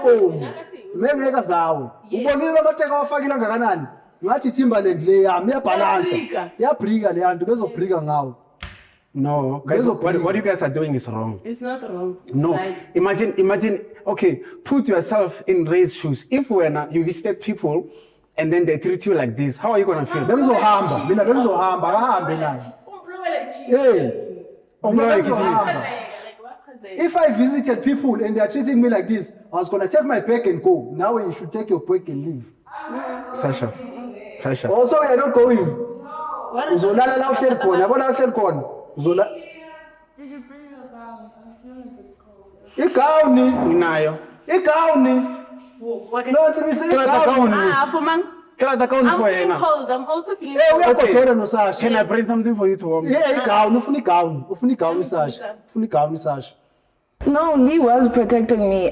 bomu. Mengeke zawe. Ubonile amateka awafakile ngakanani? Ngathi Timberland le yami iyabalance. Iyabrika le yantu bezobrika ngawo. No, guys, what you guys are doing is wrong. It's not wrong. It's No, right. imagine, okay, put yourself in Ray's shoes. If when you visited people and then they treat you like this, how are you going to feel? Bemzohamba, mina bemzohamba, akahambe naye. If I visited people and they are treating me like this, I was gonna take my bag and go. Now you should take your bag and leave. Sasha. Also, you're not going. Uzolala la uhleli khona, yabona uhleli khona. Uzola. Igawuni Inayo. igawuni. No, it's me. Kila account for I'm yena. cold. I'm also feeling Uyakodela no Sasha. Can I bring something for you to warm? Igawuni, ufuna igawuni Sasha. Ufuna igawuni Sasha. No, Lee was protecting me.